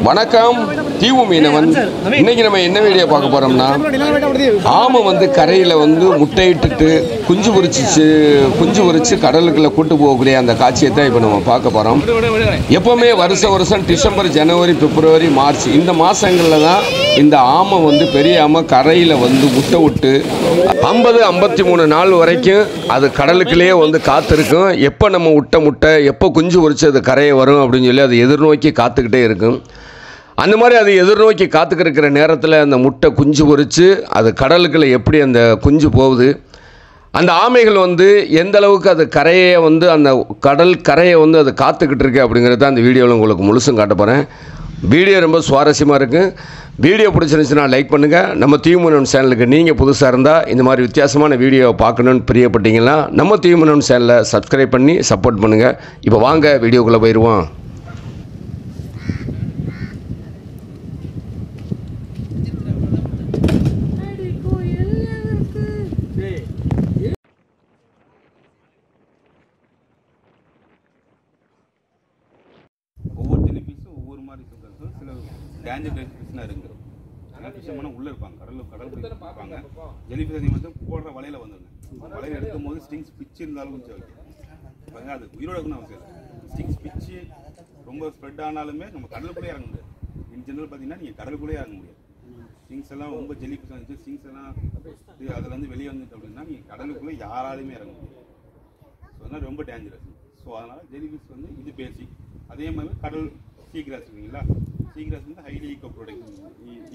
வணக்கம் தீவு மீனவன். இன்னைக்கு நம்ம என்ன வீடியோ பார்க்க போறோம்னா, ஆமை வந்து கரையில் வந்து முட்டையிட்டு குஞ்சு பொரிச்சு கடலுக்குள்ள கூட்டு போகக்கூடிய அந்த காட்சியை தான் இப்போ நம்ம பார்க்க போறோம். எப்பவுமே வருஷம் டிசம்பர், ஜனவரி, பிப்ரவரி, மார்ச் இந்த மாசங்களில் தான் இந்த ஆமை வந்து பெரிய ஆமை கரையில் வந்து முட்டை விட்டு 50-53 நாள் வரைக்கும் அது கடலுக்குள்ளேயே வந்து காத்திருக்கும். எப்போ நம்ம விட்ட முட்டை எப்போ குஞ்சு பொரிச்சு அது கரையை வரும் அப்படின்னு சொல்லி அது எதிர்நோக்கி காத்துக்கிட்டே இருக்கும். அந்த மாதிரி அது எதிர்நோக்கி காத்துக்கிற நேரத்தில் அந்த முட்டை குஞ்சு பொரித்து அது கடலுக்குள்ள எப்படி அந்த குஞ்சு போகுது, அந்த ஆமைகள் வந்து எந்த அளவுக்கு அது கரையை வந்து அந்த கடல் கரையை வந்து அது காத்துக்கிட்டு இருக்கு அப்படிங்கிறத அந்த வீடியோவில் உங்களுக்கு முழுசும் காட்ட போகிறேன். வீடியோ ரொம்ப சுவாரஸ்யமாக இருக்குது. வீடியோ பிடிச்சிருந்துச்சுன்னா லைக் பண்ணுங்கள். நம்ம தீவுமீனவன் சேனலுக்கு நீங்கள் புதுசாக இருந்தால் இந்த மாதிரி வித்தியாசமான வீடியோ பார்க்கணுன்னு பிரியப்பட்டீங்கன்னா நம்ம தீவுமீனவன் சேனலை சப்ஸ்கிரைப் பண்ணி சப்போர்ட் பண்ணுங்கள். இப்போ வாங்க வீடியோக்குள்ளே போயிடுவோம். ஒவ்வொரு ஜெல்லி பீஸும் ஒவ்வொரு மாதிரி சொல்கிறது. சில டேஞ்சர் ஃபிஷ்னா இருக்குது. அதனால் ஃபிஷ்ஷமான உள்ளே இருப்பாங்க, கடல் இருப்பாங்க. ஜெல்லி ஃபிஷ் வந்து போடுற வலையில் வந்துடுங்க. வலையில் எடுக்கும் போது ஸ்டிங்ஸ் பிச்சு இருந்தாலும் கொஞ்சம் வைக்கும். அது உயிரோட இருக்குன்னு அவசியம் இல்லை. ஸ்டிங்ஸ் பிச்சு ரொம்ப ஸ்ப்ரெட் ஆனாலுமே நம்ம கடலுக்குள்ளே இறங்க முடியாது. இன் ஜெனரல் பார்த்தீங்கன்னா நீங்கள் கடலுக்குள்ளே இறங்க முடியாது. ஸ்டிங்ஸ் எல்லாம் ரொம்ப ஜெல்லி ஃபிஷ் வந்துச்சு, ஸ்டிங்ஸ் எல்லாம் அதில் வந்து வெளியே வந்துட்டு அப்படின்னா நீங்கள் கடலுக்குள்ளே யாராலுமே இறங்க முடியாது. ஸோ அதனால் ரொம்ப டேஞ்சரஸ். ஸோ அதனால் ஜெல்லி ஃபிஷ் வந்து இது பேசிக். அதே மாதிரி கடல் சீக்ராஸ் இருக்குங்களா, சீக்ராஸ் வந்து ஹைலி ப்ரொடெக்டிவ்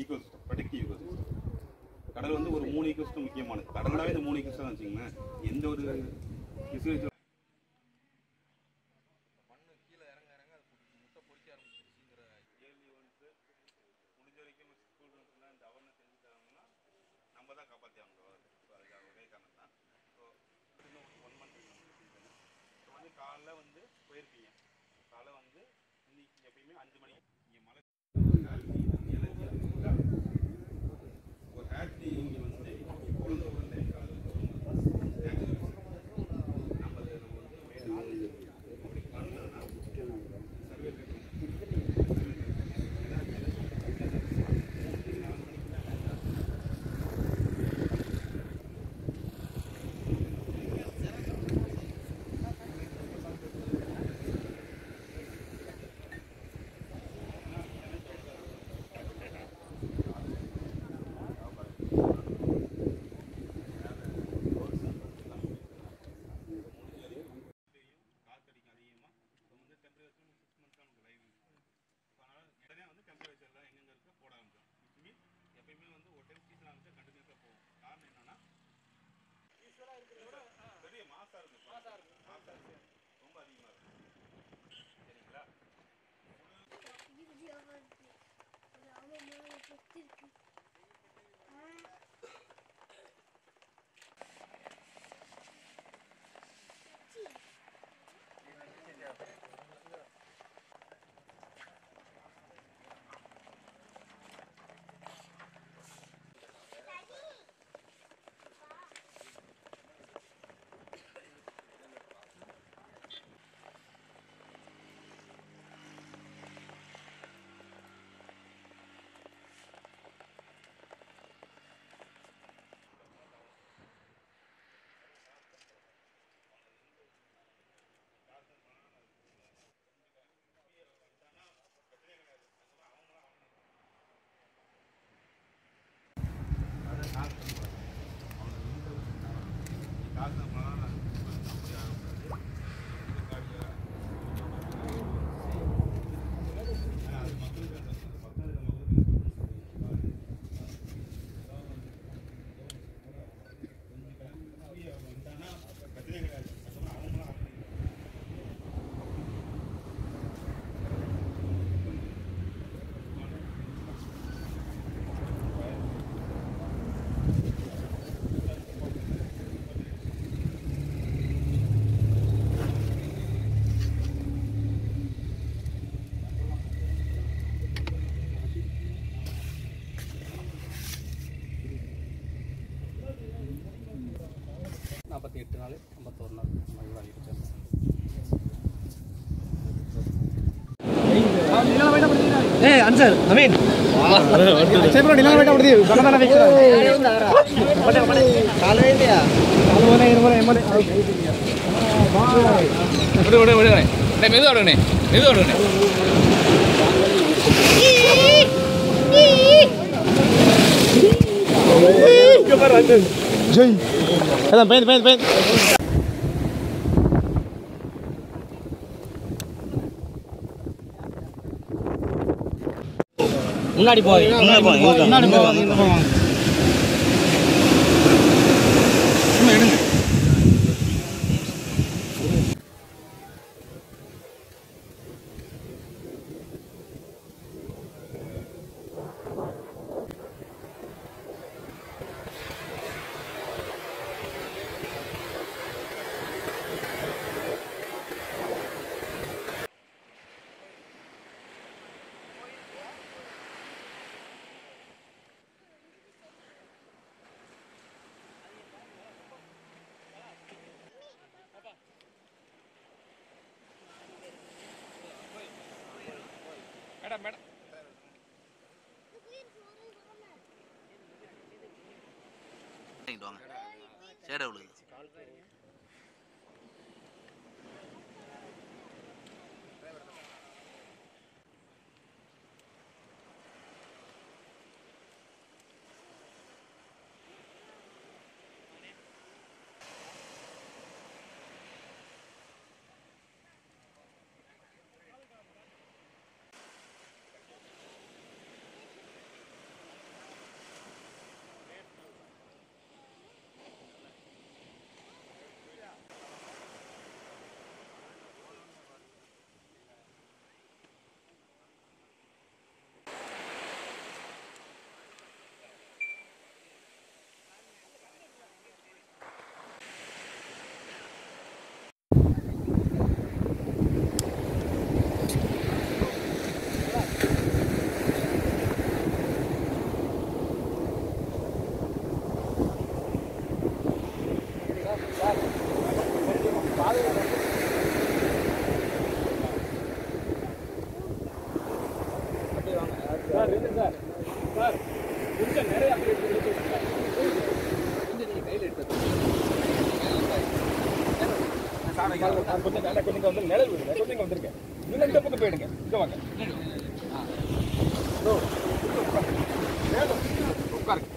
ஈகோசிஸ்டம். கடல் வந்து ஒரு 3 ஈகோசிஸ்டம் முக்கியமானது. கடலாவே இந்த 3 ஈகோசிஸ்டம் வச்சுக்கோங்களேன். எந்த ஒரு மண்ணு கீழே இறங்க முட்டை பொறிக்க ஆரம்பிச்சிருச்சுங்கிற கேள்வி வந்து முடிஞ்ச வரைக்கும் ஸ்டூடெண்ட்ஸ்லாம் இந்த அவேர்னஸ் செஞ்சுட்டாங்கன்னா நம்ம தான் காப்பாற்றி ஆகணும். அதுக்காக ஒரே காரணம் தான். ஸோ இன்னும் 1 மந்த் ஸோ வந்து காலைல வந்து போயிருப்பீங்க. காலை வந்து இன்னைக்கு எப்பயுமே 5 மணிக்கு நீங்கள் மழை ஒரு ஹேட்னி இங்கே வந்து குழந்தை உடனே நம்ம வந்து அப்படி பண்ணலன்னா சர்வே எப்பயுமே வந்து ஒரு டைம் சீசன் ஆரம்பிச்சா கண்டினியூஸாக போகும். காரணம் என்னன்னா பெரிய மாசா இருக்கும், ரொம்ப அதிகமாக இருக்கும். சரிங்களா? நாள் 51 நாள் வாங்கிட்டு answer. Naveen. Chepro dinner beta uddi. Banana fix. Kalu India. Kalu mana ini mana mana. Udah. Nih medu ada nih. Kemarin. Jai. Pen. முன்னாடி போய் மேடம் சேட விழுது சார் கொஞ்சம் நிறைய கொஞ்சம் வந்து நிழல் விடுங்க கொஞ்சம் வந்துருக்கேன் இன்னும் இந்த பக்கம் போயிடுங்க இங்க வாங்க உட்காருங்க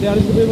Dia harus lebih